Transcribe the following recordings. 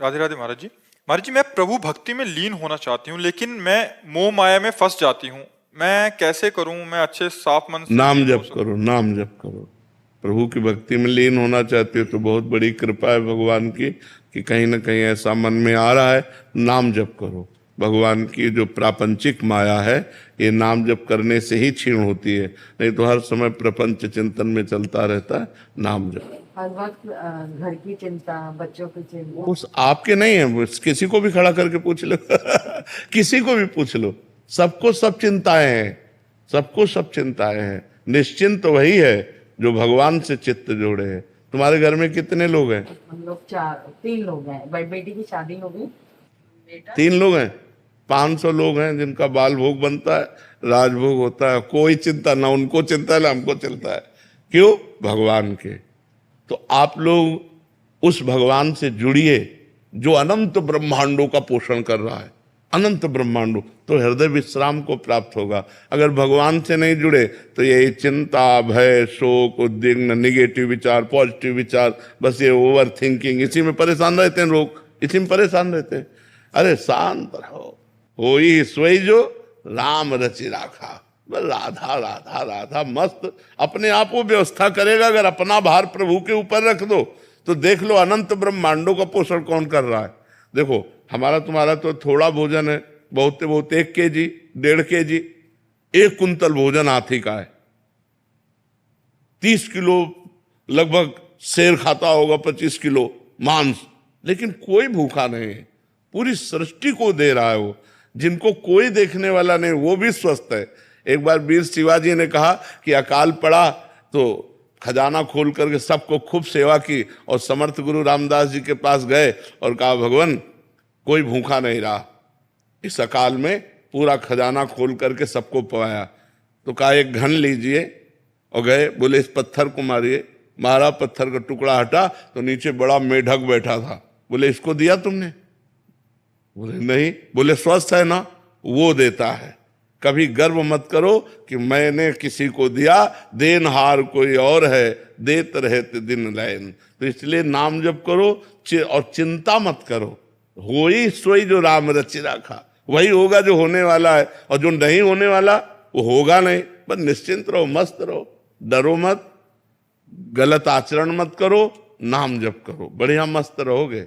राधे राधे महाराज जी। महाराज जी, मैं प्रभु भक्ति में लीन होना चाहती हूँ, लेकिन मैं मोह माया में फंस जाती हूँ। मैं कैसे करूँ? मैं अच्छे साफ मन से नाम लीन हो जप सकूं? करो, नाम जप करो। प्रभु की भक्ति में लीन होना चाहते हो तो बहुत बड़ी कृपा है भगवान की कि कहीं ना कहीं ऐसा मन में आ रहा है, नाम जप करो। भगवान की जो प्रापंचिक माया है ये नाम जप करने से ही क्षीण होती है, नहीं तो हर समय प्रपंच चिंतन में चलता रहता है। नाम जप हर वक्त घर की चिंता, बच्चों की चिंता। उस आपके नहीं है, उस किसी को भी खड़ा करके पूछ लो किसी को भी पूछ लो, सबको सब चिंताएं हैं, सबको सब चिंताएं हैं। निश्चिंत वही है जो भगवान से चित्त जोड़े है। तुम्हारे घर में कितने लोग हैं? हम लोग 3 लोग हैं। बड़ी बेटी की शादी हो गई, बेटा 3 लोग हैं। 500 लोग हैं जिनका बाल भोग बनता है, राजभोग होता है, कोई चिंता ना उनको चिंता है ना हमको चिंता है। क्यों? भगवान के। तो आप लोग उस भगवान से जुड़िए जो अनंत ब्रह्मांडों का पोषण कर रहा है, अनंत ब्रह्मांडों, तो हृदय विश्राम को प्राप्त होगा। अगर भगवान से नहीं जुड़े तो यही चिंता, भय, शोक, उद्विग्न, निगेटिव विचार, पॉजिटिव विचार, बस ये ओवर थिंकिंग, इसी में परेशान रहते हैं लोग, इसी में परेशान रहते हैं। अरे शांत रहो, होई सोई जो राम रचि राखा। बस राधा राधा राधा, मस्त अपने आप वो व्यवस्था करेगा। अगर अपना भार प्रभु के ऊपर रख दो तो देख लो अनंत ब्रह्मांडों का पोषण कौन कर रहा है। देखो हमारा तुम्हारा तो थोड़ा भोजन है, बहुत बहुत 1 केजी 1.5 केजी, 1 कुंतल भोजन हाथी का है। 30 किलो लगभग शेर खाता होगा, 25 किलो मांस, लेकिन कोई भूखा नहीं है। पूरी सृष्टि को दे रहा है वो, जिनको कोई देखने वाला नहीं वो भी स्वस्थ है। एक बार वीर शिवाजी ने कहा कि अकाल पड़ा तो खजाना खोल करके सबको खूब सेवा की, और समर्थ गुरु रामदास जी के पास गए और कहा भगवान कोई भूखा नहीं रहा, इस अकाल में पूरा खजाना खोल करके सबको पवाया। तो कहा 1 घन लीजिए, और गए, बोले इस पत्थर को मारिए। मारा, पत्थर का टुकड़ा हटा तो नीचे बड़ा मेढक बैठा था। बोले इसको दिया तुमने? बोले नहीं। बोले स्वस्थ है ना? वो देता है। कभी गर्व मत करो कि मैंने किसी को दिया, देनहार कोई और है, देत रहते दिन लैन। तो इसलिए नाम जप करो और चिंता मत करो। होई सोई जो राम रचि राखा, वही होगा जो होने वाला है, और जो नहीं होने वाला वो होगा नहीं। बस निश्चिंत रहो, मस्त रहो, डरो मत, गलत आचरण मत करो, नाम जप करो, बढ़िया मस्त रहोगे।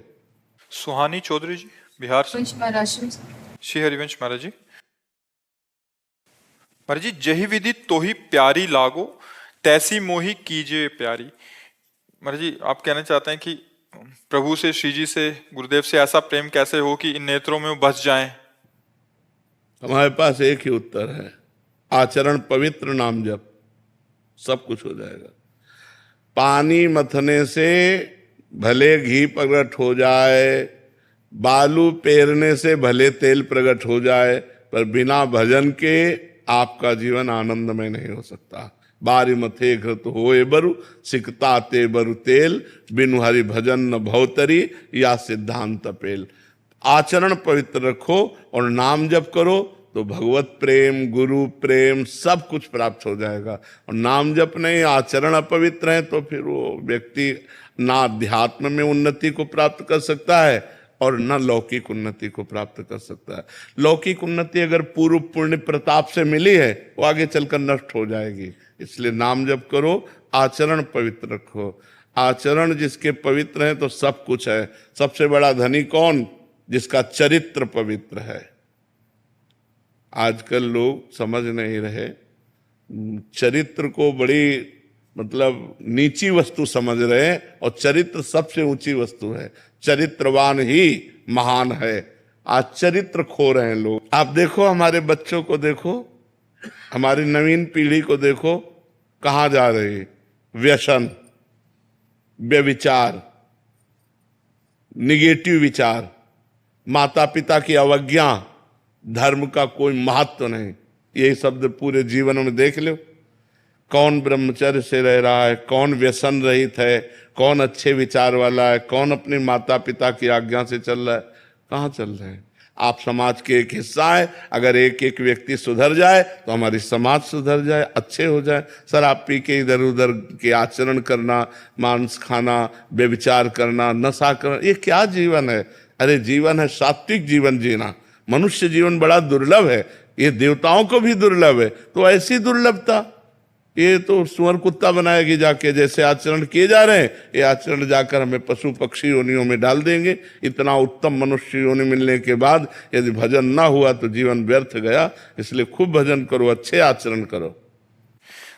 सुहानी चौधरी जी, बिहार से। श्री हरिवंश महाराज जी। महाराज जी, जही विधि तो ही प्यारी लागो, तैसी मोही कीजिए प्यारी। महाराज जी, आप कहना चाहते हैं कि प्रभु से, श्री जी से, गुरुदेव से ऐसा प्रेम कैसे हो कि इन नेत्रों में वो बस जाएं? हमारे पास एक ही उत्तर है, आचरण पवित्र, नाम जप, सब कुछ हो जाएगा। पानी मथने से भले घी प्रकट हो जाए, बालू पेरने से भले तेल प्रकट हो जाए, पर बिना भजन के आपका जीवन आनंदमय नहीं हो सकता। बारी मथे घृत होए बरु, सिकता ते बरु तेल, बिनु हरि भजन न भवतरी, या सिद्धांत पेल। आचरण पवित्र रखो और नाम जप करो तो भगवत प्रेम, गुरु प्रेम, सब कुछ प्राप्त हो जाएगा। और नाम जप नहीं, आचरण अपवित्र है तो फिर वो व्यक्ति ना अध्यात्म में उन्नति को प्राप्त कर सकता है और न लौकिक उन्नति को प्राप्त कर सकता है। लौकिक उन्नति अगर पूर्व पुण्य प्रताप से मिली है वो आगे चलकर नष्ट हो जाएगी। इसलिए नाम जप करो, आचरण पवित्र रखो। आचरण जिसके पवित्र है तो सब कुछ है। सबसे बड़ा धनी कौन? जिसका चरित्र पवित्र है। आजकल लोग समझ नहीं रहे, चरित्र को बड़ी मतलब नीची वस्तु समझ रहे हैं, और चरित्र सबसे ऊंची वस्तु है। चरित्रवान ही महान है। आज चरित्र खो रहे हैं लोग। आप देखो, हमारे बच्चों को देखो, हमारी नवीन पीढ़ी को देखो, कहाँ जा रही है? व्यसन, व्यभिचार, निगेटिव विचार, माता पिता की अवज्ञा, धर्म का कोई महत्व नहीं। यही शब्द पूरे जीवन में देख लो। कौन ब्रह्मचर्य से रह रहा है, कौन व्यसन रहित है, कौन अच्छे विचार वाला है, कौन अपने माता पिता की आज्ञा से चल रहा है? कहाँ चल रहे हैं? आप समाज के एक हिस्सा है। अगर एक एक व्यक्ति सुधर जाए तो हमारी समाज सुधर जाए, अच्छे हो जाए। शराब पी के इधर उधर के आचरण करना, मांस खाना, व्यभिचार करना, नशा करना, ये क्या जीवन है? अरे जीवन है सात्विक जीवन जीना। मनुष्य जीवन बड़ा दुर्लभ है, ये देवताओं को भी दुर्लभ है। तो ऐसी दुर्लभता, ये तो सुअर कुत्ता बनाएगी जाके। जैसे आचरण किए जा रहे हैं, ये आचरण जाकर हमें पशु पक्षी योनियों में डाल देंगे। इतना उत्तम मनुष्य योनि मिलने के बाद यदि भजन ना हुआ तो जीवन व्यर्थ गया। इसलिए खूब भजन करो, अच्छे आचरण करो।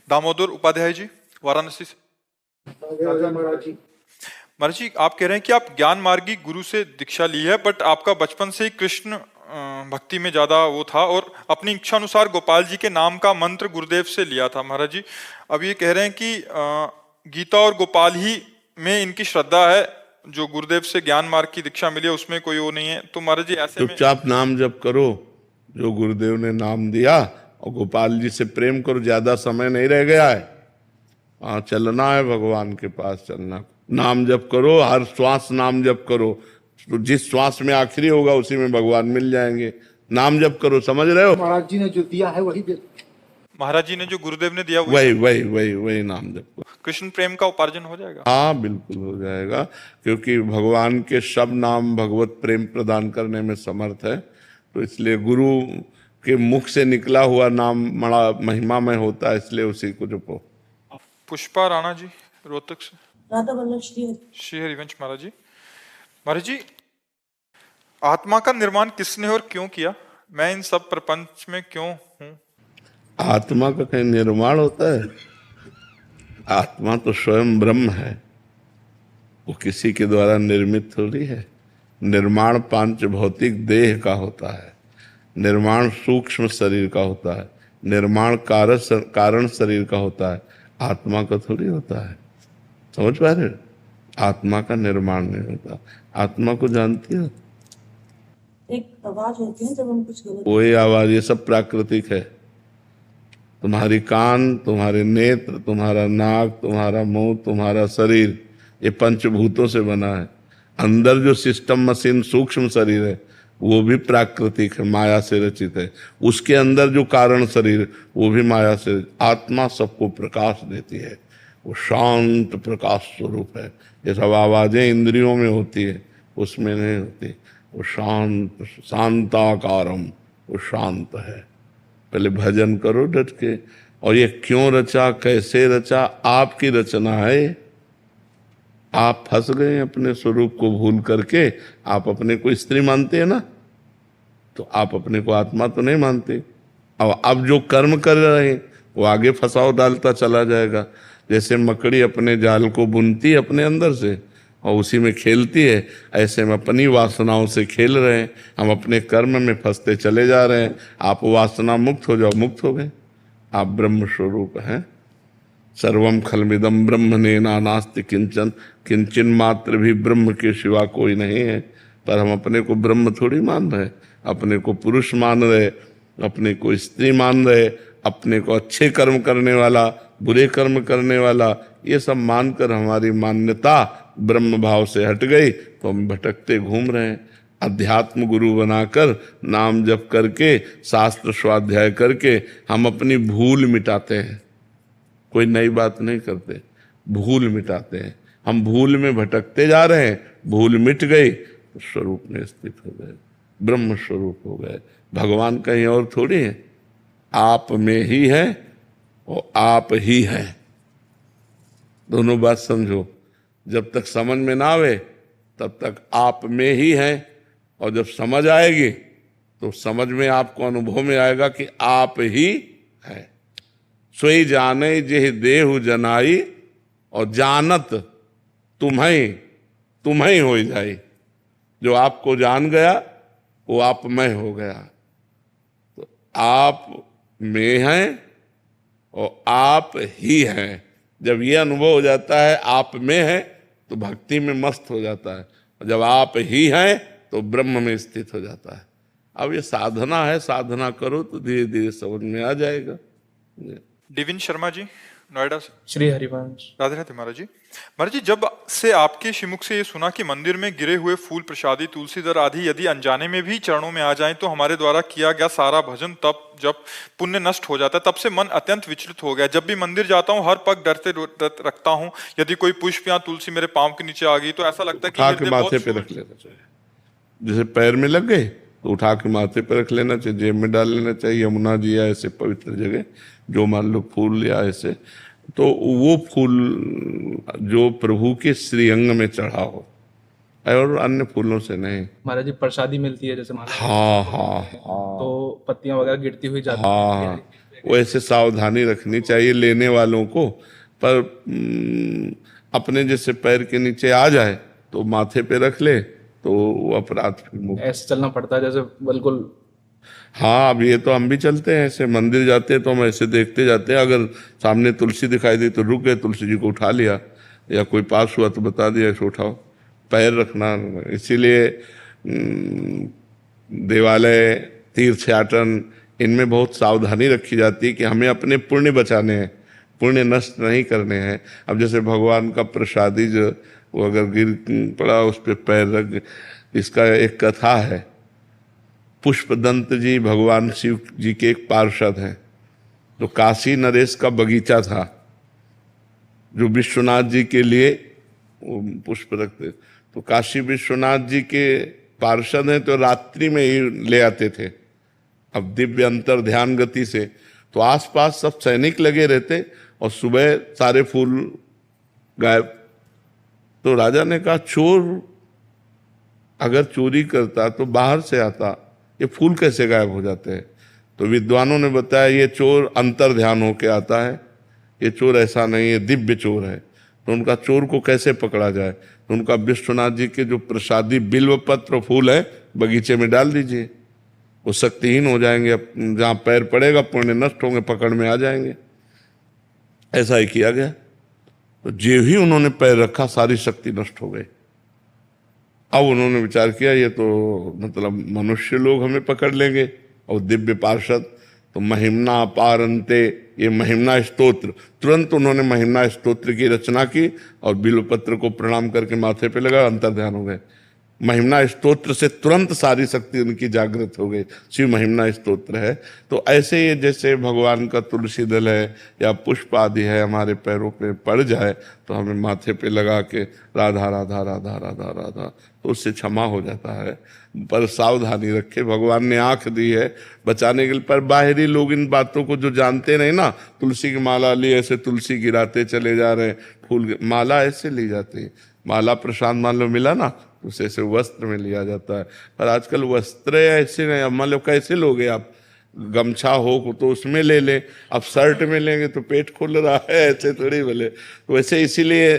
दामोदर उपाध्याय जी, वाराणसी से। महाराज जी, आप कह रहे हैं कि आप ज्ञान मार्गी गुरु से दीक्षा ली है, बट आपका बचपन से ही कृष्ण भक्ति में ज्यादा वो था और अपनी इच्छा अनुसार गोपाल जी के नाम का मंत्र गुरुदेव से लिया था। महाराज जी, अब ये कह रहे हैं कि गीता और गोपाल ही में इनकी श्रद्धा है, जो गुरुदेव से ज्ञान मार्ग की दीक्षा मिली है उसमें कोई वो नहीं है। तो महाराज जी ऐसे में चुपचाप नाम जप करो, जो गुरुदेव ने नाम दिया, और गोपाल जी से प्रेम करो। ज्यादा समय नहीं रह गया है, हाँ चलना है, भगवान के पास चलना। नाम जप करो, हर श्वास नाम जप करो। तो जिस श्वास में आखिरी होगा उसी में भगवान मिल जाएंगे। नाम जप करो, समझ रहे हो? महाराज जी ने जो दिया है वही दे। महाराज जी ने जो गुरुदेव ने दिया वही नाम जप करो। कृष्ण प्रेम का उपार्जन हो जाएगा। हाँ बिल्कुल हो जाएगा, क्योंकि भगवान के सब नाम भगवत प्रेम प्रदान करने में समर्थ है। तो इसलिए गुरु के मुख से निकला हुआ नाम बड़ा महिमामय होता है, इसलिए उसी को जपो। पुष्पा राणा जी, रोहतक से। राधा वल्लभ श्री हरिवंश महाराज जी। महाराज जी, आत्मा का निर्माण किसने और क्यों किया? मैं इन सब प्रपंच में क्यों हूं? आत्मा का कहीं निर्माण होता है? आत्मा तो स्वयं ब्रह्म है, वो किसी के द्वारा निर्मित थोड़ी है। निर्माण पांच भौतिक देह का होता है, निर्माण सूक्ष्म शरीर का होता है, निर्माण कारण शरीर का होता है, आत्मा का थोड़ी होता है। समझ पा रहे हो? आत्मा का निर्माण नहीं होता। आत्मा को जानती हो? एक आवाज होती है जब हम कुछ गलत। कोई आवाज, ये सब प्राकृतिक है। तुम्हारी कान, तुम्हारे नेत्र, तुम्हारा नाक, तुम्हारा मुंह, तुम्हारा शरीर, ये पंचभूतों से बना है। अंदर जो सिस्टम मशीन सूक्ष्म शरीर है वो भी प्राकृतिक है, माया से रचित है। उसके अंदर जो कारण शरीर वो भी माया से। आत्मा सबको प्रकाश देती है, वो शांत प्रकाश स्वरूप है। ये सब आवाजें इंद्रियों में होती है, उसमें नहीं होती। वो शांत, शांताकारम, वो शांत है। पहले भजन करो डट के। और ये क्यों रचा, कैसे रचा, आपकी रचना है। आप फंस गए अपने स्वरूप को भूल करके। आप अपने को स्त्री मानते हैं ना, तो आप अपने को आत्मा तो नहीं मानते। अब जो कर्म कर रहे हैं वो आगे फंसाव डालता चला जाएगा। जैसे मकड़ी अपने जाल को बुनती है अपने अंदर से और उसी में खेलती है, ऐसे हम अपनी वासनाओं से खेल रहे हैं। हम अपने कर्म में फंसते चले जा रहे हैं। आप वासना मुक्त हो जाओ, मुक्त हो गए। आप ब्रह्म स्वरूप हैं। सर्वम खलमिदम ब्रह्म ने नास्ति किंचन, किंचन मात्र भी ब्रह्म के सिवा कोई नहीं है। पर हम अपने को ब्रह्म थोड़ी मान रहे, अपने को पुरुष मान रहे, अपने को स्त्री मान रहे, अपने को अच्छे कर्म करने वाला, बुरे कर्म करने वाला, ये सब मानकर हमारी मान्यता ब्रह्म भाव से हट गई तो हम भटकते घूम रहे हैं। अध्यात्म गुरु बनाकर नाम जप करके, शास्त्र स्वाध्याय करके हम अपनी भूल मिटाते हैं। कोई नई बात नहीं करते, भूल मिटाते हैं। हम भूल में भटकते जा रहे हैं, भूल मिट गई तो स्वरूप में स्थित हो गए, ब्रह्म स्वरूप हो गए। भगवान कहीं और थोड़ी है, आप में ही है और आप ही है। दोनों बात समझो। जब तक समझ में ना आवे तब तक आप में ही है, और जब समझ आएगी तो समझ में आपको अनुभव में आएगा कि आप ही है। सोई जाने जेह देहु जनाई, और जानत तुम्हें हो जाई। जो आपको जान गया वो आप में हो गया। तो आप में हैं और आप ही हैं। जब ये अनुभव हो जाता है आप में है तो भक्ति में मस्त हो जाता है, और जब आप ही हैं तो ब्रह्म में स्थित हो जाता है। अब ये साधना है, साधना करो तो धीरे धीरे समझ में आ जाएगा। डिविन शर्मा जी, नोएडा से। श्री हरिवंश। राधे राधे महाराज जी। महाराज जी, जब से आपके श्रीमुख से ये सुना कि मंदिर में गिरे हुए फूल, प्रसादी, तुलसीदर आदि यदि अनजाने में भी चरणों में आ जाएं तो हमारे द्वारा किया गया सारा भजन तप जब पुण्य नष्ट हो जाता है, तब से मन अत्यंत विचलित हो गया। जब भी मंदिर जाता हूँ हर पग डरते रखता हूँ। यदि कोई पुष्प या तुलसी मेरे पांव के नीचे आ गई तो ऐसा लगता है कि उठा के हृदय माथे बहुत पे रख लेना चाहिए। जैसे पैर में लग गए तो उठा के माथे पे रख लेना चाहिए, जेब में डाल लेना चाहिए। यमुना जी या ऐसे पवित्र जगह जो मान लो फूल या ऐसे, तो वो फूल जो प्रभु के श्रीअंग में चढ़ा हो और अन्य फूलों से नहीं। महाराज जी प्रसादी मिलती है जैसे महाराज, हाँ हाँ हाँ तो पत्तियां वगैरह गिरती हुई जाती हाँ, वैसे सावधानी रखनी चाहिए लेने वालों को। पर अपने जैसे पैर के नीचे आ जाए तो माथे पे रख ले तो वो अपराध फिर मुक्त। ऐसे चलना पड़ता है जैसे बिल्कुल। हाँ, अब ये तो हम भी चलते हैं ऐसे, मंदिर जाते हैं तो हम ऐसे देखते जाते हैं। अगर सामने तुलसी दिखाई दी तो रुक गए, तुलसी जी को उठा लिया, या कोई पास हुआ तो बता दिया ऐसे उठाओ। पैर रखना, इसीलिए देवालय, तीर्थयाटन, इनमें बहुत सावधानी रखी जाती है कि हमें अपने पुण्य बचाने हैं, पुण्य नष्ट नहीं करने हैं। अब जैसे भगवान का प्रसादी जो वो अगर गिर पड़ा उस पर पैर रख, इसका एक कथा है। पुष्पदंत जी भगवान शिव जी के एक पार्षद हैं। तो काशी नरेश का बगीचा था जो विश्वनाथ जी के लिए वो पुष्प रखते। तो काशी विश्वनाथ जी के पार्षद हैं तो रात्रि में ही ले आते थे, अब दिव्य अंतर ध्यान गति से। तो आसपास सब सैनिक लगे रहते और सुबह सारे फूल गायब। तो राजा ने कहा चोर अगर चोरी करता तो बाहर से आता, ये फूल कैसे गायब हो जाते हैं? तो विद्वानों ने बताया ये चोर अंतर ध्यान होके आता है, ये चोर ऐसा नहीं है, दिव्य चोर है। तो उनका चोर को कैसे पकड़ा जाए? तो उनका विश्वनाथ जी के जो प्रसादी बिल्व पत्र फूल है बगीचे में डाल दीजिए, वो शक्तिहीन हो जाएंगे, जहाँ पैर पड़ेगा पुण्य नष्ट होंगे, पकड़ में आ जाएंगे। ऐसा ही किया गया। तो जो ही उन्होंने पैर रखा सारी शक्ति नष्ट हो गई। अब उन्होंने विचार किया ये तो मतलब मनुष्य लोग हमें पकड़ लेंगे, और दिव्य पार्षद। तो महिमना पारंते, ये महिमना स्तोत्र, तुरंत उन्होंने महिमना स्तोत्र की रचना की और बिल्वपत्र को प्रणाम करके माथे पे लगा, अंतर ध्यान हो गए। महिमना स्तोत्र से तुरंत सारी शक्ति उनकी जागृत हो गई। शिव महिमना स्तोत्र है। तो ऐसे ही जैसे भगवान का तुलसी दल है या पुष्प आदि है हमारे पैरों पे पड़ जाए तो हमें माथे पे लगा के राधा राधा राधा राधा राधा, तो उससे क्षमा हो जाता है। पर सावधानी रखे, भगवान ने आंख दी है बचाने के लिए। पर बाहरी लोग इन बातों को जो जानते नहीं ना, तुलसी की माला ली ऐसे तुलसी गिराते चले जा रहे हैं, फूल माला ऐसे ली जाती है। माला प्रसाद मान लो मिला ना, उसे ऐसे वस्त्र में लिया जाता है। पर आजकल वस्त्र ऐसे नहीं, अब मान लो कैसे लोगे आप, गमछा हो तो उसमें ले लें, अब शर्ट में लेंगे तो पेट खुल रहा है, ऐसे थोड़ी बोले। तो वैसे इसीलिए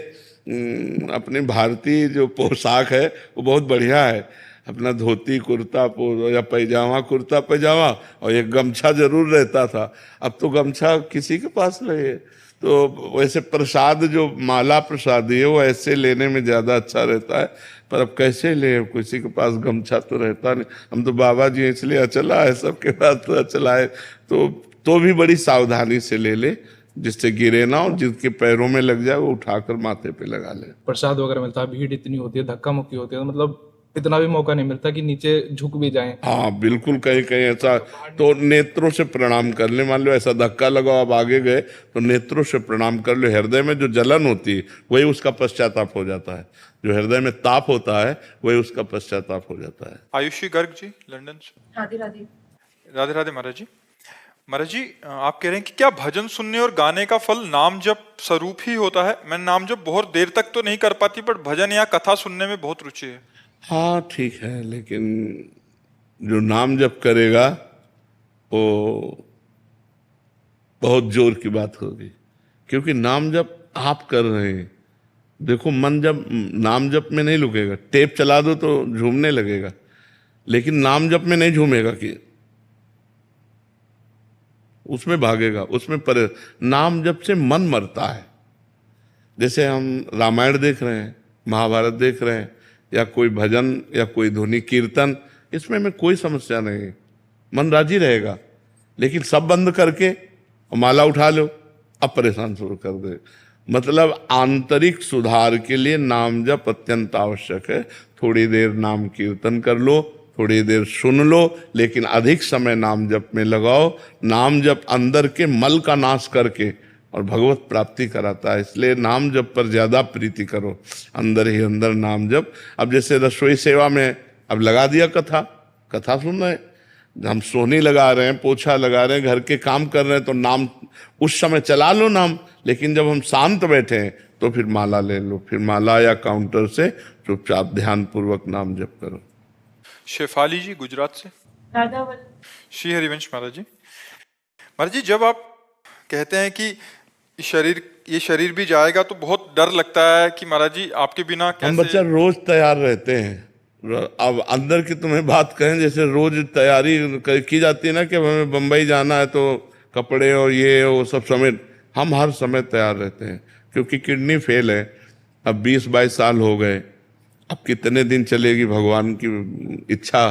अपने भारतीय जो पोशाक है वो बहुत बढ़िया है। अपना धोती कुर्ता या पैजामा कुर्ता पैजामा और एक गमछा जरूर रहता था। अब तो गमछा किसी के पास नहीं है। तो वैसे प्रसाद जो माला प्रसादी है वो ऐसे लेने में ज़्यादा अच्छा रहता है। पर अब कैसे ले, किसी के पास गमछा तो रहता नहीं। हम तो बाबा जी इसलिए अचला है, सबके पास तो अचला है। तो भी बड़ी सावधानी से ले ले, जिससे गिरे ना, और जिसके पैरों में लग जाए वो उठाकर माथे पे लगा ले। प्रसाद वगैरह मिलता है, भीड़ इतनी होती है, धक्का मुक्की होती है, तो मतलब इतना भी मौका नहीं मिलता कि नीचे झुक भी जाएं। हाँ बिल्कुल, कहीं कहीं ऐसा तो नेत्रों से प्रणाम कर ले। मान लो ऐसा धक्का लगा, आप आगे गए तो नेत्रों से प्रणाम कर लो। हृदय में जो जलन होती है वही उसका पश्चाताप हो जाता है, जो हृदय में ताप होता है वही उसका पश्चाताप हो जाता है। आयुषी गर्ग जी लंदन से। राधे राधे। राधे राधे महाराज जी। महाराज जी, आप कह रहे हैं कि क्या भजन सुनने और गाने का फल नाम जप स्वरूप ही होता है? मैं नाम जप बहुत देर तक तो नहीं कर पाती, पर भजन या कथा सुनने में बहुत रुचि है। हाँ ठीक है, लेकिन जो नाम जप करेगा वो बहुत जोर की बात होगी, क्योंकि नाम जप आप कर रहे हैं। देखो मन जब नाम जप में नहीं रुकेगा, टेप चला दो तो झूमने लगेगा, लेकिन नाम जप में नहीं झूमेगा, कि उसमें भागेगा, उसमें पर नाम जप से मन मरता है। जैसे हम रामायण देख रहे हैं, महाभारत देख रहे हैं, या कोई भजन या कोई ध्वनि कीर्तन, इसमें में कोई समस्या नहीं है, मन राजी रहेगा। लेकिन सब बंद करके माला उठा लो, अब परेशान शुरू कर दे। मतलब आंतरिक सुधार के लिए नाम जप अत्यंत आवश्यक है। थोड़ी देर नाम कीर्तन कर लो, थोड़ी देर सुन लो, लेकिन अधिक समय नाम जप में लगाओ। नाम जप अंदर के मल का नाश करके और भगवत प्राप्ति कराता है, इसलिए नाम जप पर ज्यादा प्रीति करो, अंदर ही अंदर नाम जप। अब जैसे रसोई सेवा में अब लगा दिया कथा, कथा सुन रहे हैं, हम सोनी लगा रहे हैं, पोछा लगा रहे हैं, घर के काम कर रहे हैं, तो नाम उस समय चला लो नाम। लेकिन जब हम शांत बैठे हैं तो फिर माला ले लो, फिर माला या काउंटर से चुपचाप ध्यान पूर्वक नाम जप करो। शेफाली जी गुजरात से। राधा वल्लभ। श्री हरिवंश महाराज जी। महाराज जी, जब आप कहते हैं कि ये शरीर भी जाएगा तो बहुत डर लगता है कि महाराज जी आपके बिना हम बच्चा कैसे। रोज तैयार रहते हैं। अब अंदर की तुम्हें बात कहें, जैसे रोज तैयारी की जाती है ना कि हमें बम्बई जाना है तो कपड़े और ये वो सब समेत, हम हर समय तैयार रहते हैं, क्योंकि किडनी फेल है। अब 20-22 साल हो गए, अब कितने दिन चलेगी भगवान की इच्छा,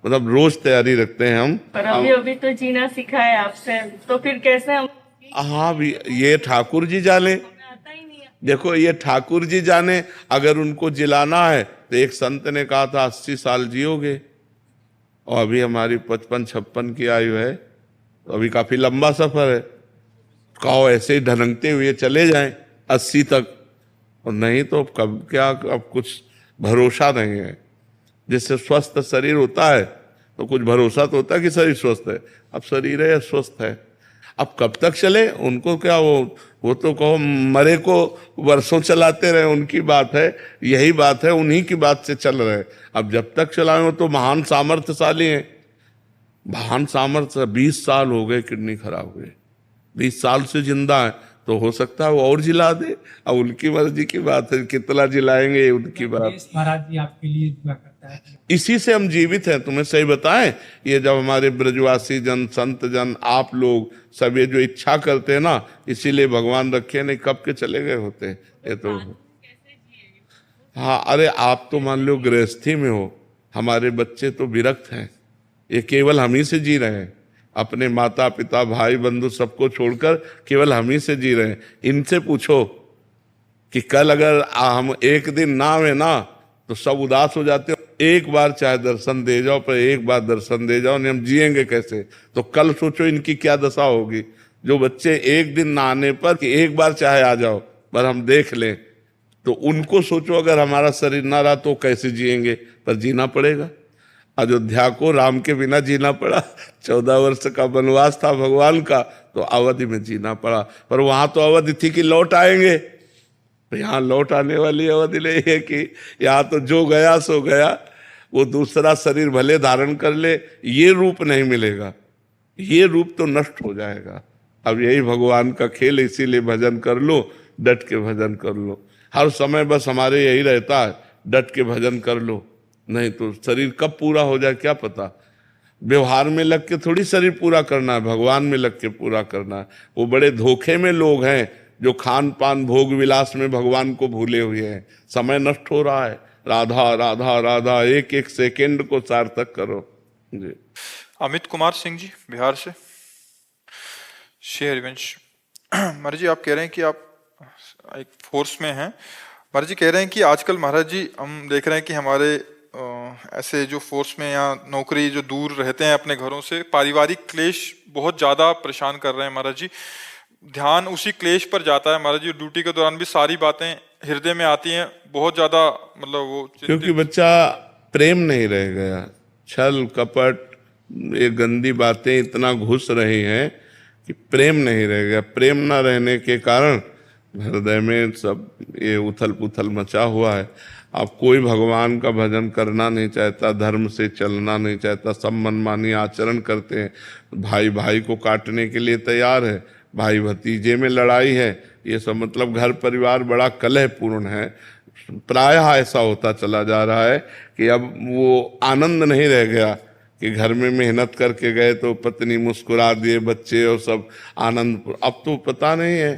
मतलब रोज तैयारी रखते हैं हम। पर अभी तो जीना सीखा है आपसे, तो फिर कैसे हम। हाँ भी, ये ठाकुर जी जाने, आता ही नहीं है। देखो ये ठाकुर जी जाने, अगर उनको जिलाना है तो एक संत ने कहा था 80 साल जियोगे, और अभी हमारी 55-56 की आयु है, तो अभी काफी लंबा सफर है। कहो ऐसे ही ढलकते हुए चले जाएं 80 तक, और नहीं तो कब क्या, अब कुछ भरोसा नहीं है। जिससे स्वस्थ शरीर होता है तो कुछ भरोसा तो होता है कि शरीर स्वस्थ है। अब शरीर है स्वस्थ है, अब कब तक चले, उनको क्या, वो तो कहो मरे को वर्षों चलाते रहे, उनकी बात है, यही बात है, उन्हीं की बात से चल रहे। अब जब तक चलाए हो तो महान सामर्थ्यशाली हैं, महान सामर्थ्य। 20 साल हो गए किडनी खराब हुए, 20 साल से जिंदा है, तो हो सकता है वो और जिला दे। अब उनकी मर्जी की बात है, कितना जिलाएंगे उनकी बात। महाराज जी आपके लिए दुआ करता है। इसी से हम जीवित हैं। तुम्हें सही बताएं, ये जब हमारे ब्रजवासी जन, संत जन, आप लोग सब ये जो इच्छा करते हैं ना, इसीलिए भगवान रखे, नहीं कब के चले गए होते। ये तो हाँ, अरे आप तो मान लो गृहस्थी में हो, हमारे बच्चे तो विरक्त हैं, ये केवल हम ही से जी रहे हैं, अपने माता पिता भाई बंधु सबको छोड़कर केवल हम ही से जी रहे हैं। इनसे पूछो कि कल अगर हम एक दिन ना आवे ना तो सब उदास हो जाते हो। एक बार चाहे दर्शन दे जाओ, पर एक बार दर्शन दे जाओ, नहीं हम जिएंगे कैसे। तो कल सोचो इनकी क्या दशा होगी। जो बच्चे एक दिन ना आने पर कि एक बार चाहे आ जाओ पर हम देख लें, तो उनको सोचो अगर हमारा शरीर ना रहा तो कैसे जिएंगे। पर जीना पड़ेगा। अयोध्या को राम के बिना जीना पड़ा, 14 वर्ष का वनवास था भगवान का, तो अवधि में जीना पड़ा। पर वहां तो अवधि थी कि लौट आएंगे, तो यहाँ लौट आने वाली अवधि नहीं है कि यहाँ तो जो गया सो गया। वो दूसरा शरीर भले धारण कर ले, ये रूप नहीं मिलेगा, ये रूप तो नष्ट हो जाएगा। अब यही भगवान का खेल, इसीलिए भजन कर लो, डट के भजन कर लो। हर समय बस हमारे यही रहता है, डट के भजन कर लो, नहीं तो शरीर कब पूरा हो जाए क्या पता। व्यवहार में लग के थोड़ी शरीर पूरा करना है, भगवान में लग के पूरा करना है। वो बड़े धोखे में लोग हैं जो खान पान भोग विलास में भगवान को भूले हुए हैं। समय नष्ट हो रहा है। राधा राधा राधा, एक एक सेकेंड को सार्थक करो जी। अमित कुमार सिंह जी बिहार से। श्री हरिवंश महाराज जी, आप कह रहे हैं कि आप एक फोर्स में हैं। महाराज जी कह रहे हैं कि आजकल महाराज जी हम देख रहे हैं कि हमारे ऐसे जो फोर्स में या नौकरी जो दूर रहते हैं अपने घरों से, पारिवारिक क्लेश बहुत ज्यादा परेशान कर रहे हैं महाराज जी। ध्यान उसी क्लेश पर जाता है महाराज जी। ड्यूटी के दौरान भी सारी बातें हृदय में आती हैं, बहुत ज्यादा मतलब वो क्योंकि बच्चा प्रेम नहीं रह गया, छल कपट ये गंदी बातें इतना घुस रही हैं कि प्रेम नहीं रह गया। प्रेम न रहने के कारण हृदय में सब ये उथल पुथल मचा हुआ है। अब कोई भगवान का भजन करना नहीं चाहता, धर्म से चलना नहीं चाहता, सब मनमानी आचरण करते हैं। भाई भाई को काटने के लिए तैयार है, भाई भतीजे में लड़ाई है, ये सब मतलब घर परिवार बड़ा कलहपूर्ण है। प्रायः ऐसा होता चला जा रहा है कि अब वो आनंद नहीं रह गया कि घर में मेहनत करके गए तो पत्नी मुस्कुरा दिए, बच्चे और सब आनंद। अब तो पता नहीं है,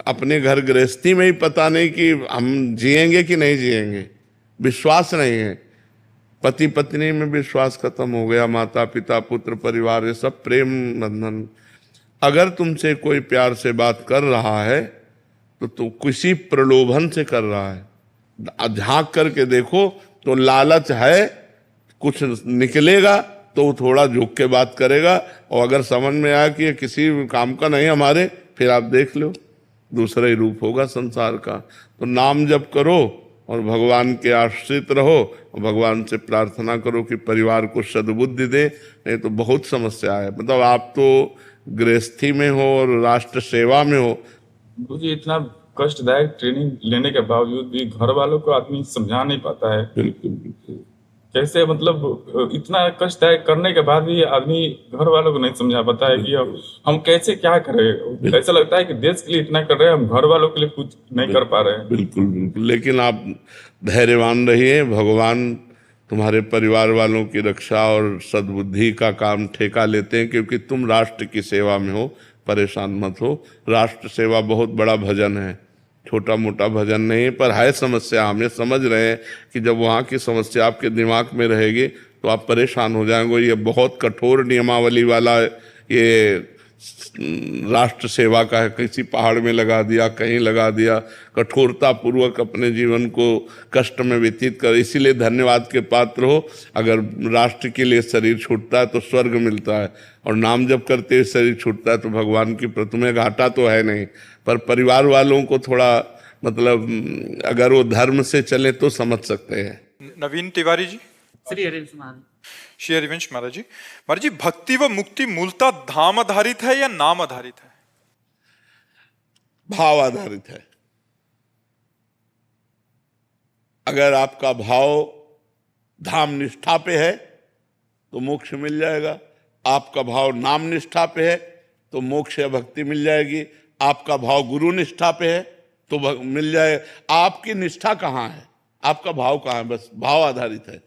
अपने घर गृहस्थी में ही पता नहीं कि हम जिएंगे कि नहीं जिएंगे, विश्वास नहीं है। पति पत्नी में विश्वास खत्म हो गया, माता पिता पुत्र परिवार ये सब प्रेम बंधन। अगर तुमसे कोई प्यार से बात कर रहा है तो तू किसी प्रलोभन से कर रहा है। झांक करके देखो तो लालच है, कुछ निकलेगा तो वो थोड़ा झुक के बात करेगा, और अगर समझ में आया कि ये किसी काम का नहीं हमारे, फिर आप देख लो दूसरा ही रूप होगा संसार का। तो नाम जप करो और भगवान के आश्रित रहो, और भगवान से प्रार्थना करो कि परिवार को सद्बुद्धि दे, नहीं तो बहुत समस्या है। मतलब आप तो गृहस्थी में हो और राष्ट्र सेवा में हो। मुझे इतना कष्टदायक ट्रेनिंग लेने के बावजूद भी घर वालों को आदमी समझा नहीं पाता है। बिल्कुल बिल्कुल। कैसे, मतलब इतना कष्टदायक करने के बाद भी आदमी घर वालों को नहीं समझा पाता है कि हम कैसे क्या करें। ऐसा लगता है कि देश के लिए इतना कर रहे हैं, हम घर वालों के लिए कुछ नहीं कर पा रहे हैं। बिल्कुल बिल्कुल। लेकिन आप धैर्यवान रहिए, भगवान तुम्हारे परिवार वालों की रक्षा और सद्बुद्धि का काम ठेका लेते हैं, क्योंकि तुम राष्ट्र की सेवा में हो। परेशान मत हो, राष्ट्र सेवा बहुत बड़ा भजन है, छोटा मोटा भजन नहीं है। पर है समस्या, हमें समझ रहे हैं कि जब वहाँ की समस्या आपके दिमाग में रहेगी तो आप परेशान हो जाएंगे। ये बहुत कठोर नियमावली वाला ये राष्ट्र सेवा का है, किसी पहाड़ में लगा दिया, कहीं लगा दिया, कठोरता पूर्वक अपने जीवन को कष्ट में व्यतीत कर। इसीलिए धन्यवाद के पात्र हो। अगर राष्ट्र के लिए शरीर छूटता है तो स्वर्ग मिलता है, और नाम जप करते हुए शरीर छूटता है तो भगवान की प्रतिमा, घाटा तो है नहीं। पर परिवार वालों को थोड़ा, मतलब अगर वो धर्म से चले तो समझ सकते हैं। नवीन तिवारी जी। श्री हरिवंश महाराज। श्री हरिवंश महाराज जी, भक्ति व मुक्ति मूलतः धाम आधारित है या नाम आधारित है? भाव आधारित है। अगर आपका भाव धाम निष्ठा पे है तो मोक्ष मिल जाएगा, आपका भाव नाम निष्ठा पे है तो मोक्ष या भक्ति मिल जाएगी, आपका भाव गुरु निष्ठा पे है तो मिल जाए। आपकी निष्ठा कहाँ है, आपका भाव कहाँ है, बस भाव आधारित है।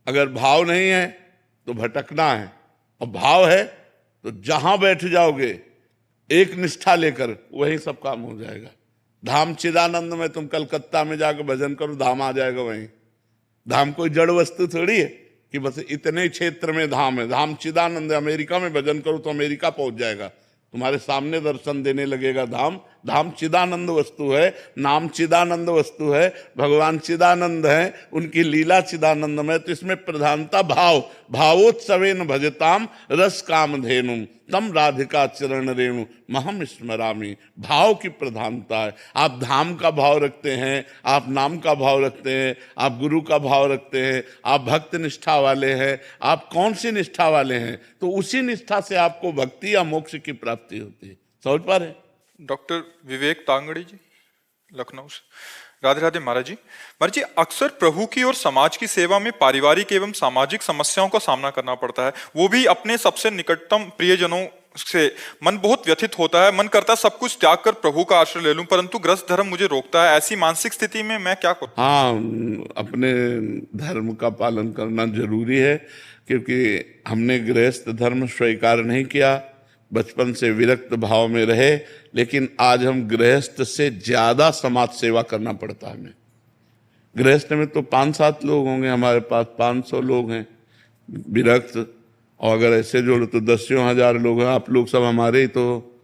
अगर भाव नहीं है तो भटकना है, और भाव है तो जहां बैठ जाओगे एक निष्ठा लेकर वही सब काम हो जाएगा। धाम चिदानंद में तुम कलकत्ता में जाकर भजन करो, धाम आ जाएगा वहीं। धाम कोई जड़ वस्तु थोड़ी है कि बस इतने क्षेत्र में धाम है। धाम चिदानंद, अमेरिका में भजन करो तो अमेरिका पहुंच जाएगा, तुम्हारे सामने दर्शन देने लगेगा धाम। धाम चिदानंद वस्तु है, नाम चिदानंद वस्तु है, भगवान चिदानंद है, उनकी लीला चिदानंद में। तो इसमें प्रधानता भाव, भावोत्सवेन भजताम रस काम धेनुम तम राधिका चरण रेणु महम स्मरामी। भाव की प्रधानता है। आप धाम का भाव रखते हैं, आप नाम का भाव रखते हैं, आप गुरु का भाव रखते हैं, आप भक्त निष्ठा वाले हैं, आप कौन सी निष्ठा वाले हैं, तो उसी निष्ठा से आपको भक्ति या मोक्ष की प्राप्ति होती है। समझ पा रहे? डॉक्टर विवेक तांगड़ी जी, लखनऊ से। राधे राधे महाराज जी। महाराज जी, अक्सर प्रभु की और समाज की सेवा में पारिवारिक एवं सामाजिक समस्याओं का सामना करना पड़ता है, वो भी अपने सबसे निकटतम प्रियजनों से। मन बहुत व्यथित होता है, मन करता है सब कुछ त्याग कर प्रभु का आश्रय ले लूं, परंतु ग्रस्त धर्म मुझे रोकता है। ऐसी मानसिक स्थिति में मैं क्या करूं? हाँ, अपने धर्म का पालन करना जरूरी है, क्योंकि हमने गृहस्थ धर्म स्वीकार नहीं किया, बचपन से विरक्त भाव में रहे। लेकिन आज हम गृहस्थ से ज्यादा समाज सेवा करना पड़ता है हमें। गृहस्थ में तो 5-7 लोग होंगे, हमारे पास 500 लोग हैं विरक्त, और अगर ऐसे जोड़ो तो 10,000 लोग हैं। आप लोग सब हमारे ही, तो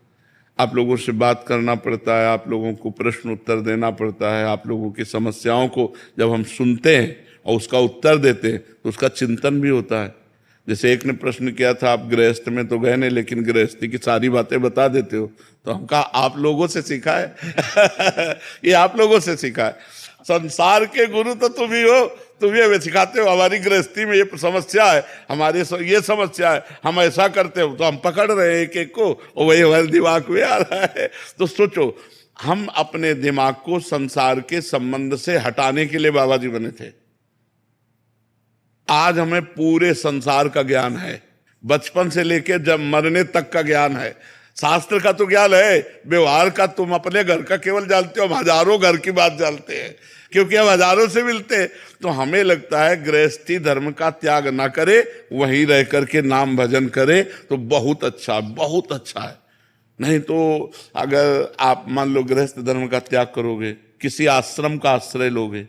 आप लोगों से बात करना पड़ता है, आप लोगों को प्रश्न उत्तर देना पड़ता है। आप लोगों की समस्याओं को जब हम सुनते हैं और उसका उत्तर देते हैं तो उसका चिंतन भी होता है। जैसे एक ने प्रश्न किया था, आप गृहस्थ में तो गए नहीं लेकिन गृहस्थी की सारी बातें बता देते हो, तो हम कहा आप लोगों से सीखा है ये आप लोगों से सीखा है। संसार के गुरु तो तुम ही हो, तुम ही हमें सिखाते हो। हमारी गृहस्थी में ये समस्या है, हमारी ये समस्या है, हम ऐसा करते हो, तो हम पकड़ रहे हैं एक एक को, और वही हमारे दिमाग में आ रहा है। तो सोचो, हम अपने दिमाग को संसार के संबंध से हटाने के लिए बाबा जी बने थे। आज हमें पूरे संसार का ज्ञान है, बचपन से लेकर जब मरने तक का ज्ञान है। शास्त्र का तो ज्ञान है, व्यवहार का तुम अपने घर का केवल जानते हो, हम हजारों घर की बात जानते हैं, क्योंकि हम हजारों से मिलते हैं। तो हमें लगता है गृहस्थी धर्म का त्याग ना करे, वहीं रह करके नाम भजन करे तो बहुत अच्छा, बहुत अच्छा है। नहीं तो अगर आप मान लो गृहस्थ धर्म का त्याग करोगे, किसी आश्रम का आश्रय लोगे,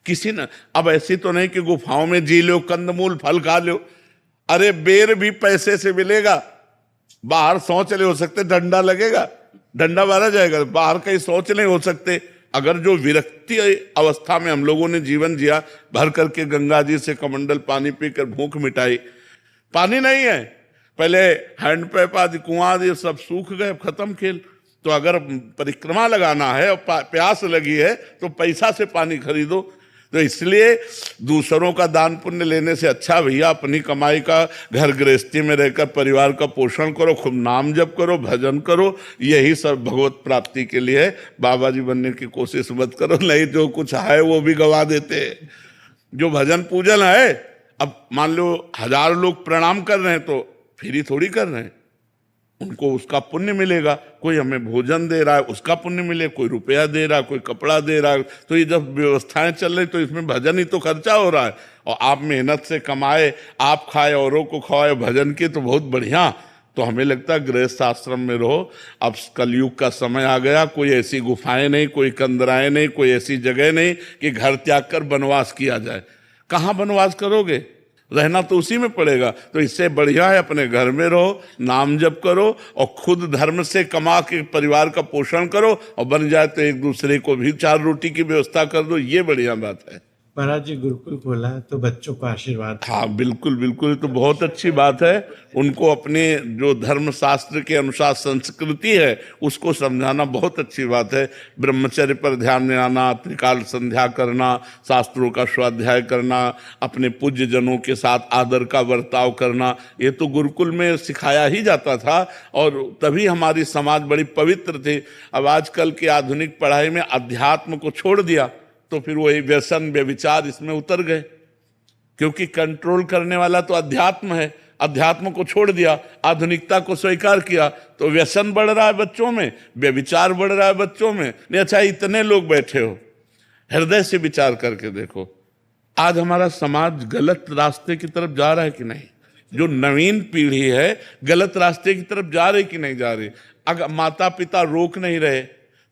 किसी न, अब ऐसी तो नहीं कि गुफाओं में जी लो, कंदमूल फल खा लो। अरे बेर भी पैसे से मिलेगा, बाहर शौच नहीं हो सकते, डंडा लगेगा, डंडा मारा जाएगा, बाहर कहीं शौच नहीं हो सकते। अगर जो विरक्ति अवस्था में हम लोगों ने जीवन जिया, भर करके गंगा जी से कमंडल पानी पीकर भूख मिटाई, पानी नहीं है, पहले हैंडपैप आदि कुआं आदि सब सूख गए, खत्म खेल। तो अगर परिक्रमा लगाना है और प्यास लगी है तो पैसा से पानी खरीदो। तो इसलिए दूसरों का दान पुण्य लेने से अच्छा भैया अपनी कमाई का घर गृहस्थी में रहकर परिवार का पोषण करो, खूब नाम जप करो, भजन करो, यही सब भगवत प्राप्ति के लिए है। बाबा जी बनने की कोशिश मत करो, नहीं जो कुछ है वो भी गवा देते। जो भजन पूजन है, अब मान लो 1000 लोग प्रणाम कर रहे हैं तो फ्री थोड़ी कर रहे हैं, उनको उसका पुण्य मिलेगा। कोई हमें भोजन दे रहा है उसका पुण्य मिले, कोई रुपया दे रहा है, कोई कपड़ा दे रहा है। तो ये जब व्यवस्थाएं चल रही तो इसमें भजन ही तो खर्चा हो रहा है। और आप मेहनत से कमाए, आप खाए, औरों को खवाए, भजन की तो बहुत बढ़िया। तो हमें लगता है गृहस्थ आश्रम में रहो। अब कलयुग का समय आ गया, कोई ऐसी गुफाएं नहीं, कोई कंदराएं नहीं, कोई ऐसी जगह नहीं कि घर त्याग कर वनवास किया जाए। कहाँ वनवास करोगे? रहना तो उसी में पड़ेगा। तो इससे बढ़िया है अपने घर में रहो, नाम जप करो और खुद धर्म से कमा के परिवार का पोषण करो, और बन जाए तो एक दूसरे को भी 4 रोटी की व्यवस्था कर दो, ये बढ़िया बात है। महाराज जी गुरुकुल खोला है तो बच्चों को आशीर्वाद। हाँ बिल्कुल बिल्कुल, तो बहुत अच्छी बात है। उनको अपने जो धर्म शास्त्र के अनुसार संस्कृति है उसको समझाना बहुत अच्छी बात है। ब्रह्मचर्य पर ध्यान देना, त्रिकाल संध्या करना, शास्त्रों का स्वाध्याय करना, अपने पूज्य जनों के साथ आदर का बर्ताव करना, ये तो गुरुकुल में सिखाया ही जाता था और तभी हमारी समाज बड़ी पवित्र थी। अब आजकल की आधुनिक पढ़ाई में अध्यात्म को छोड़ दिया तो फिर वही व्यसन व्यभिचार इसमें उतर गए, क्योंकि कंट्रोल करने वाला तो अध्यात्म है। अध्यात्म को छोड़ दिया, आधुनिकता को स्वीकार किया, तो व्यसन बढ़ रहा है बच्चों में, व्यभिचार बढ़ रहा है बच्चों में। नहीं, अच्छा इतने लोग बैठे हो, हृदय से विचार करके देखो, आज हमारा समाज गलत रास्ते की तरफ जा रहा है कि नहीं? जो नवीन पीढ़ी है गलत रास्ते की तरफ जा रही कि नहीं जा रही? अगर माता पिता रोक नहीं रहे,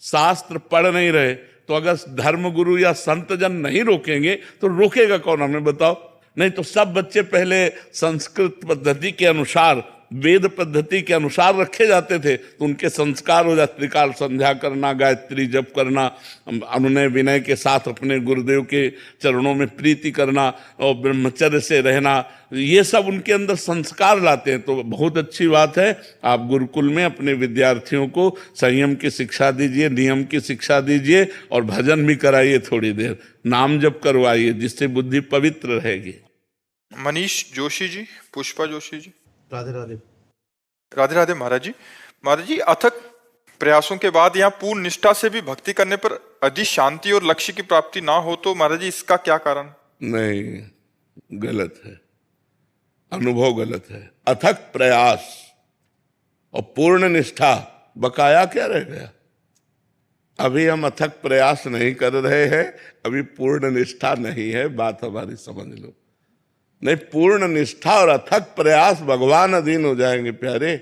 शास्त्र पढ़ नहीं रहे, तो अगर धर्मगुरु या संत जन नहीं रोकेंगे तो रोकेगा कौन, हमें बताओ? नहीं तो सब बच्चे पहले संस्कृत पद्धति के अनुसार, वेद पद्धति के अनुसार रखे जाते थे, तो उनके संस्कार हो जाते, त्रिकाल संध्या करना, गायत्री जप करना, अनुनय विनय के साथ अपने गुरुदेव के चरणों में प्रीति करना और ब्रह्मचर्य से रहना, ये सब उनके अंदर संस्कार लाते हैं। तो बहुत अच्छी बात है, आप गुरुकुल में अपने विद्यार्थियों को संयम की शिक्षा दीजिए, नियम की शिक्षा दीजिए और भजन भी कराइए, थोड़ी देर नाम जप करवाइए, जिससे बुद्धि पवित्र रहेगी। मनीष जोशी जी, पुष्पा जोशी जी। राधे राधे। राधे राधे महाराज जी। महाराज जी, अथक प्रयासों के बाद यहाँ पूर्ण निष्ठा से भी भक्ति करने पर अधिक शांति और लक्ष्य की प्राप्ति ना हो तो महाराज जी इसका क्या कारण? नहीं, गलत है, अनुभव गलत है। अथक प्रयास और पूर्ण निष्ठा, बकाया क्या रह गया? अभी हम अथक प्रयास नहीं कर रहे हैं, अभी पूर्ण निष्ठा नहीं है, बात हमारी समझ लो। नहीं, पूर्ण निष्ठा और अथक प्रयास भगवान अधीन हो जाएंगे प्यारे,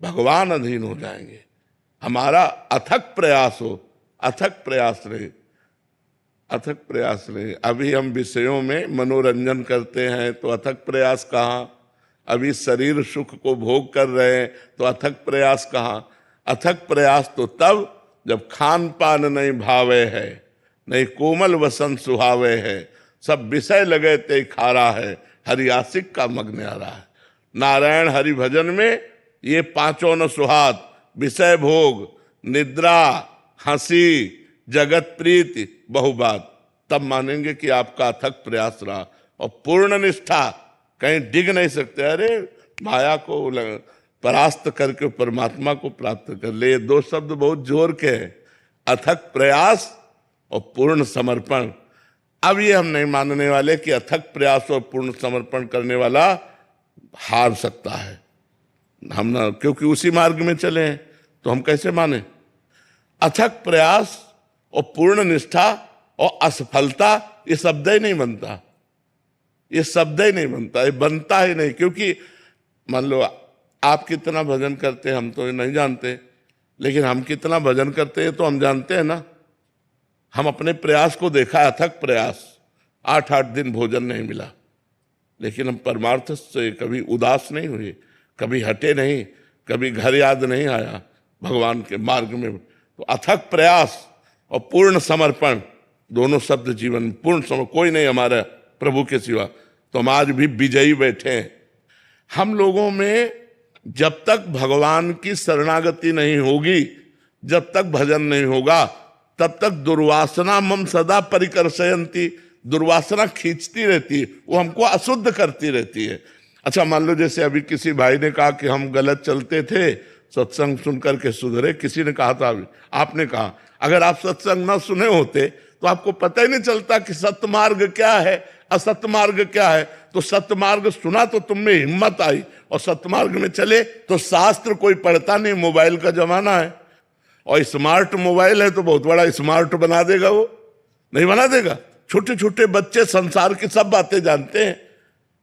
भगवान अधीन हो जाएंगे। हमारा अथक प्रयास हो, अथक प्रयास रहे, अथक प्रयास रहे। अभी हम विषयों में मनोरंजन करते हैं तो अथक प्रयास कहाँ? अभी शरीर सुख को भोग कर रहे हैं तो अथक प्रयास कहाँ? अथक प्रयास तो तब जब खान पान नहीं भावे है, नहीं कोमल वसन सुहावे है, सब विषय लगे ते खारा है, हरि आशिक का मग्न आ रहा है। नारायण हरि भजन में ये 5 न सुहात, विषय भोग, निद्रा, हंसी, जगत प्रीति, बहुबात, तब मानेंगे कि आपका अथक प्रयास रहा। और पूर्ण निष्ठा कहीं डिग नहीं सकते, अरे माया को परास्त करके परमात्मा को प्राप्त कर ले, ये 2 शब्द बहुत जोर के हैं, अथक प्रयास और पूर्ण समर्पण। अब ये हम नहीं मानने वाले कि अथक प्रयास और पूर्ण समर्पण करने वाला हार सकता है, हम ना, क्योंकि उसी मार्ग में चले हैं, तो हम कैसे माने? अथक प्रयास और पूर्ण निष्ठा और असफलता, ये शब्द ही नहीं बनता, ये शब्द ही नहीं बनता, ये बनता ही नहीं। क्योंकि मान लो आप कितना भजन करते हैं हम तो नहीं जानते, लेकिन हम कितना भजन करते हैं तो हम जानते हैं ना। हम अपने प्रयास को देखा, अथक प्रयास, 8-8 दिन भोजन नहीं मिला, लेकिन हम परमार्थ से कभी उदास नहीं हुए, कभी हटे नहीं, कभी घर याद नहीं आया भगवान के मार्ग में। तो अथक प्रयास और पूर्ण समर्पण दोनों शब्द जीवन में, पूर्ण समर्पण, कोई नहीं हमारा प्रभु के सिवा, तो हम आज भी विजयी बैठे हैं। हम लोगों में जब तक भगवान की शरणागति नहीं होगी, जब तक भजन नहीं होगा, तब तक दुर्वासना मम सदा परिकर्षयन्ति, दुर्वासना खींचती रहती है, वो हमको अशुद्ध करती रहती है। अच्छा, मान लो जैसे अभी किसी भाई ने कहा कि हम गलत चलते थे, सत्संग सुन करके सुधरे। किसी ने कहा था, अभी आपने कहा, अगर आप सत्संग न सुने होते तो आपको पता ही नहीं चलता कि सत्य मार्ग क्या है, असत्य मार्ग क्या है। तो सत्य मार्ग सुना तो तुम में हिम्मत आई और सत्य मार्ग में चले। तो शास्त्र कोई पढ़ता नहीं, मोबाइल का जमाना है और स्मार्ट मोबाइल है तो बहुत बड़ा स्मार्ट बना देगा, वो नहीं बना देगा। छोटे छोटे बच्चे संसार की सब बातें जानते हैं,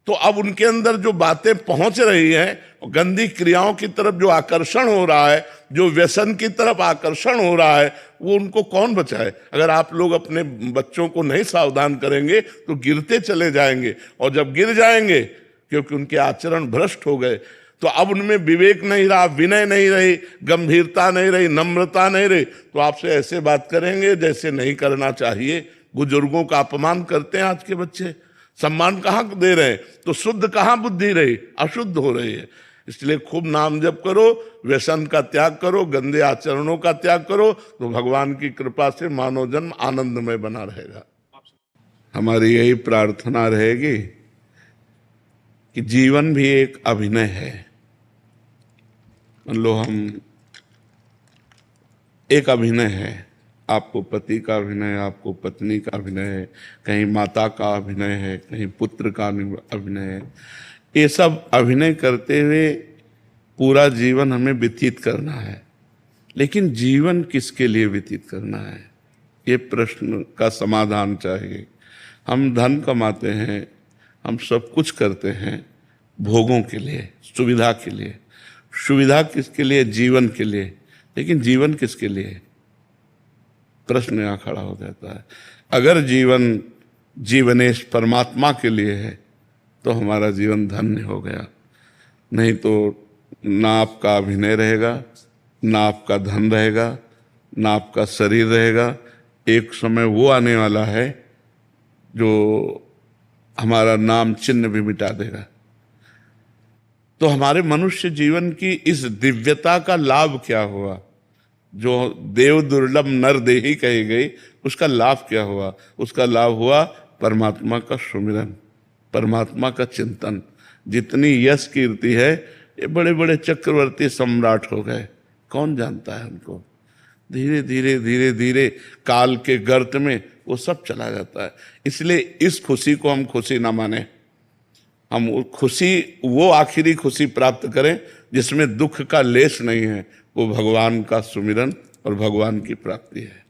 तो अब उनके अंदर जो बातें पहुंच रही हैं, गंदी क्रियाओं की तरफ जो आकर्षण हो रहा है, जो व्यसन की तरफ आकर्षण हो रहा है, वो उनको कौन बचाए। अगर आप लोग अपने बच्चों को नहीं सावधान करेंगे तो गिरते चले जाएंगे, और जब गिर जाएंगे क्योंकि उनके आचरण भ्रष्ट हो गए, तो अब उनमें विवेक नहीं रहा, विनय नहीं रही, गंभीरता नहीं रही, नम्रता नहीं रही, तो आपसे ऐसे बात करेंगे जैसे नहीं करना चाहिए। बुजुर्गों का अपमान करते हैं आज के बच्चे, सम्मान कहाँ दे रहे हैं, तो शुद्ध कहाँ बुद्धि रही, अशुद्ध हो रही है। इसलिए खूब नाम जप करो, व्यसन का त्याग करो, गंदे आचरणों का त्याग करो, तो भगवान की कृपा से मानव जन्म आनंदमय बना रहेगा। हमारी यही प्रार्थना रहेगी कि जीवन भी एक अभिनय है। मान लो हम एक अभिनय है, आपको पति का अभिनय है, आपको पत्नी का अभिनय है, कहीं माता का अभिनय है, कहीं पुत्र का अभिनय है। ये सब अभिनय करते हुए पूरा जीवन हमें व्यतीत करना है। लेकिन जीवन किसके लिए व्यतीत करना है, ये प्रश्न का समाधान चाहिए। हम धन कमाते हैं, हम सब कुछ करते हैं भोगों के लिए, सुविधा के लिए। सुविधा किसके लिए, जीवन के लिए। लेकिन जीवन किसके लिए, प्रश्न यहाँ खड़ा हो जाता है। अगर जीवन जीवनेश परमात्मा के लिए है तो हमारा जीवन धन्य हो गया। नहीं तो ना आपका अभिनय रहेगा, ना आपका धन रहेगा, ना आपका शरीर रहेगा। एक समय वो आने वाला है जो हमारा नाम चिन्ह भी मिटा देगा। तो हमारे मनुष्य जीवन की इस दिव्यता का लाभ क्या हुआ, जो देव दुर्लभ नर देही कही गई, उसका लाभ क्या हुआ। उसका लाभ हुआ परमात्मा का सुमिरन, परमात्मा का चिंतन। जितनी यश कीर्ति है, ये बड़े बड़े चक्रवर्ती सम्राट हो गए, कौन जानता है उनको। धीरे धीरे धीरे धीरे काल के गर्त में वो सब चला जाता है। इसलिए इस खुशी को हम खुशी ना माने, हम खुशी, वो आखिरी खुशी प्राप्त करें जिसमें दुख का लेश नहीं है। वो भगवान का सुमिरन और भगवान की प्राप्ति है।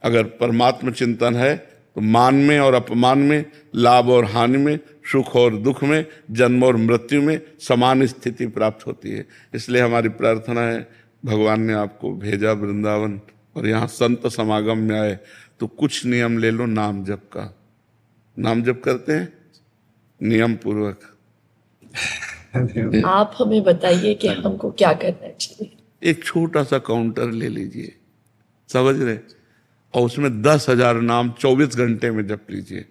अगर परमात्मा चिंतन है तो मान में और अपमान में, लाभ और हानि में, सुख और दुख में, जन्म और मृत्यु में समान स्थिति प्राप्त होती है। इसलिए हमारी प्रार्थना है, भगवान ने आपको भेजा वृंदावन और यहाँ संत समागम में आए, तो कुछ नियम ले लो नाम जप का। नाम जप करते हैं नियम पूर्वक। आप हमें बताइए कि हमको क्या करना चाहिए। एक छोटा सा काउंटर ले लीजिए, समझ रहे, और उसमें 10,000 नाम 24 घंटे में जप लीजिए।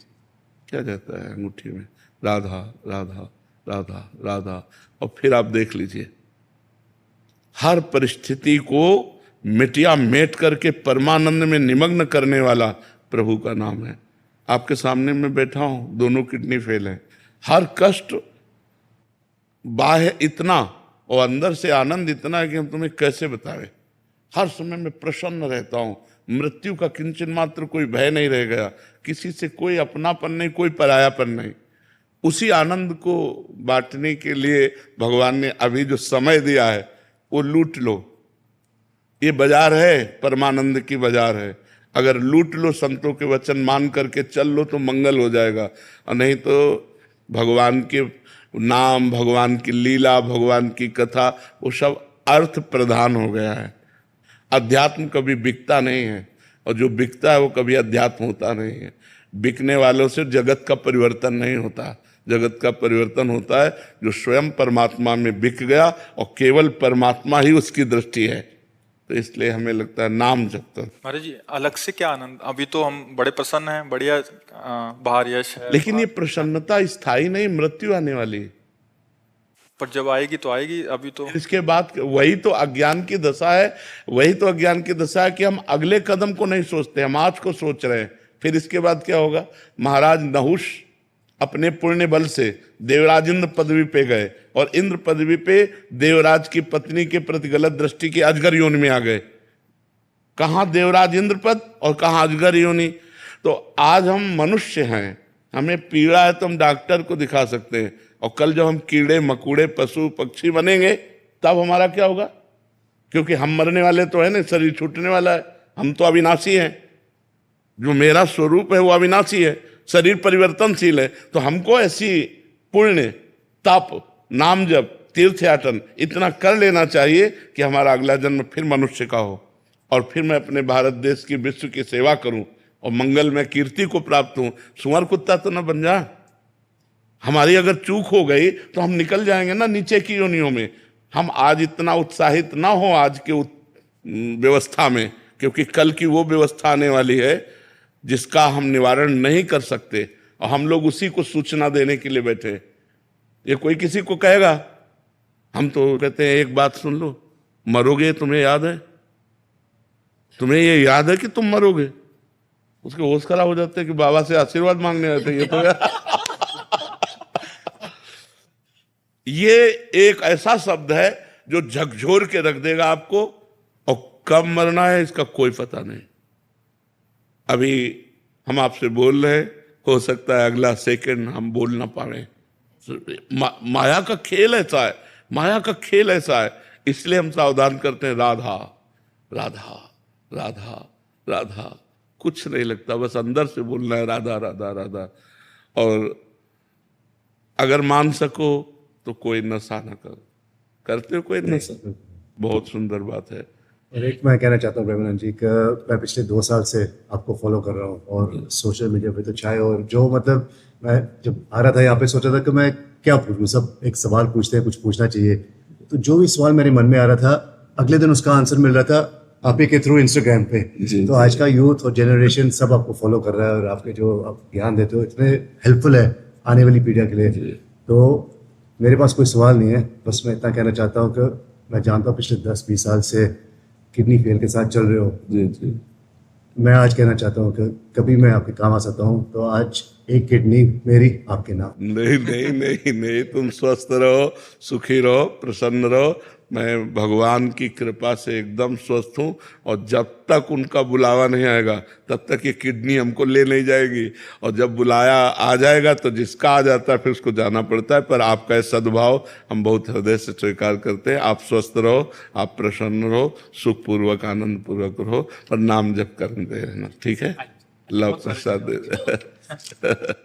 क्या जाता है अंगूठी में, राधा राधा राधा राधा, और फिर आप देख लीजिए हर परिस्थिति को मिटिया मेट करके परमानंद में निमग्न करने वाला प्रभु का नाम है। आपके सामने मैं बैठा हूं, दोनों किडनी फेल है, हर कष्ट बाह्य इतना और अंदर से आनंद इतना है कि हम तुम्हें कैसे बताएं। हर समय मैं प्रसन्न रहता हूं, मृत्यु का किंचन मात्र कोई भय नहीं रह गया, किसी से कोई अपनापन नहीं, कोई परायापन नहीं। उसी आनंद को बांटने के लिए भगवान ने अभी जो समय दिया है वो लूट लो। ये बाजार है, परमानंद की बाजार है। अगर लूट लो, संतों के वचन मान करके चल लो तो मंगल हो जाएगा, और नहीं तो भगवान के नाम, भगवान की लीला, भगवान की कथा, वो सब अर्थ प्रधान हो गया है। अध्यात्म कभी बिकता नहीं है, और जो बिकता है वो कभी अध्यात्म होता नहीं है। बिकने वालों से जगत का परिवर्तन नहीं होता। जगत का परिवर्तन होता है जो स्वयं परमात्मा में बिक गया और केवल परमात्मा ही उसकी दृष्टि है। तो इसलिए हमें लगता है नाम जप कर। महाराज जी अलग से क्या आनंद, अभी तो हम बड़े प्रसन्न हैं, बढ़िया बाहर यश है, लेकिन ये प्रसन्नता स्थायी नहीं, मृत्यु आने वाली है। पर जब आएगी तो आएगी, अभी तो इसके बाद वही तो अज्ञान की दशा है, वही तो अज्ञान की दशा है कि हम अगले कदम को नहीं सोचते, हम आज को सोच रहे हैं। फिर इसके बाद क्या होगा? महाराज नहुष अपने पुण्य बल से देवराज इंद्र पदवी पे गए और इंद्र पदवी पे देवराज की पत्नी के प्रति गलत दृष्टि की अजगर योनि में आ गए। कहां देवराज इंद्र पद और कहां अजगर योनि। तो आज हम मनुष्य हैं, हमें पीड़ा है तो हम डॉक्टर को दिखा सकते हैं, और कल जब हम कीड़े मकोड़े पशु पक्षी बनेंगे तब हमारा क्या होगा? क्योंकि हम मरने वाले तो है ना, शरीर छूटने वाला है, हम तो अविनाशी हैं। जो मेरा स्वरूप है वो अविनाशी है, शरीर परिवर्तनशील है। तो हमको ऐसी पुण्य तप नाम जप तीर्थयाटन इतना कर लेना चाहिए कि हमारा अगला जन्म फिर मनुष्य का हो, और फिर मैं अपने भारत देश की विश्व की सेवा करूं और मंगल में कीर्ति को प्राप्त हूं। सुअर कुत्ता तो न बन जा। हमारी अगर चूक हो गई तो हम निकल जाएंगे ना नीचे की योनियों में। हम आज इतना उत्साहित ना हो आज के व्यवस्था में, क्योंकि कल की वो व्यवस्था आने वाली है जिसका हम निवारण नहीं कर सकते, और हम लोग उसी को सूचना देने के लिए बैठे। ये कोई किसी को कहेगा, हम तो कहते हैं एक बात सुन लो, मरोगे तुम्हें याद है? तुम्हें ये याद है कि तुम मरोगे? उसके होश खराब हो जाते हैं कि बाबा से आशीर्वाद मांगने आते हैं। ये तो ये एक ऐसा शब्द है जो झकझोर के रख देगा आपको, और कब मरना है इसका कोई पता नहीं। अभी हम आपसे बोल रहे हैं, हो सकता है अगला सेकंड हम बोल ना पाए। माया का खेल ऐसा है, माया का खेल ऐसा है, इसलिए हम सावधान करते हैं। राधा राधा राधा राधा, कुछ नहीं लगता, बस अंदर से बोलना है राधा राधा राधा। और अगर मान सको तो कोई नशा ना करो। करते हो कोई नशा? बहुत सुंदर बात है। और एक मैं कहना चाहता हूँ प्रेमानंद जी कि मैं पिछले 2 साल से आपको फॉलो कर रहा हूँ, और सोशल मीडिया पे तो चाहे, और जो मतलब मैं जब आ रहा था यहाँ पे सोचा था कि मैं क्या पूछूं, सब एक सवाल पूछते हैं, कुछ पूछना चाहिए। तो जो भी सवाल मेरे मन में आ रहा था अगले दिन उसका आंसर मिल रहा था आप ही के थ्रू इंस्टाग्राम पे। तो आज का यूथ और जनरेशन सब आपको फॉलो कर रहा है, और आपके जो आप ज्ञान देते हो इतने हेल्पफुल है आने वाली पीढ़ियों के लिए। तो मेरे पास कोई सवाल नहीं है, बस मैं इतना कहना चाहता हूँ कि मैं जानता हूँ पिछले 10-20 साल से किडनी फेल के साथ चल रहे हो। जी। मैं आज कहना चाहता हूँ कि कभी मैं आपके काम आ सकता हूँ, तो आज एक किडनी मेरी आपके नाम। नहीं नहीं नहीं नहीं, तुम स्वस्थ रहो, सुखी रहो, प्रसन्न रहो। मैं भगवान की कृपा से एकदम स्वस्थ हूँ, और जब तक उनका बुलावा नहीं आएगा तब तक ये किडनी हमको ले नहीं जाएगी, और जब बुलाया आ जाएगा तो जिसका आ जाता है फिर उसको जाना पड़ता है। पर आपका ये सद्भाव हम बहुत हृदय से स्वीकार करते हैं। आप स्वस्थ रहो, आप प्रसन्न रहो, सुखपूर्वक आनंद पूर्वक रहो, और नाम जप करते रहना, ठीक है? लव प्रसाद दे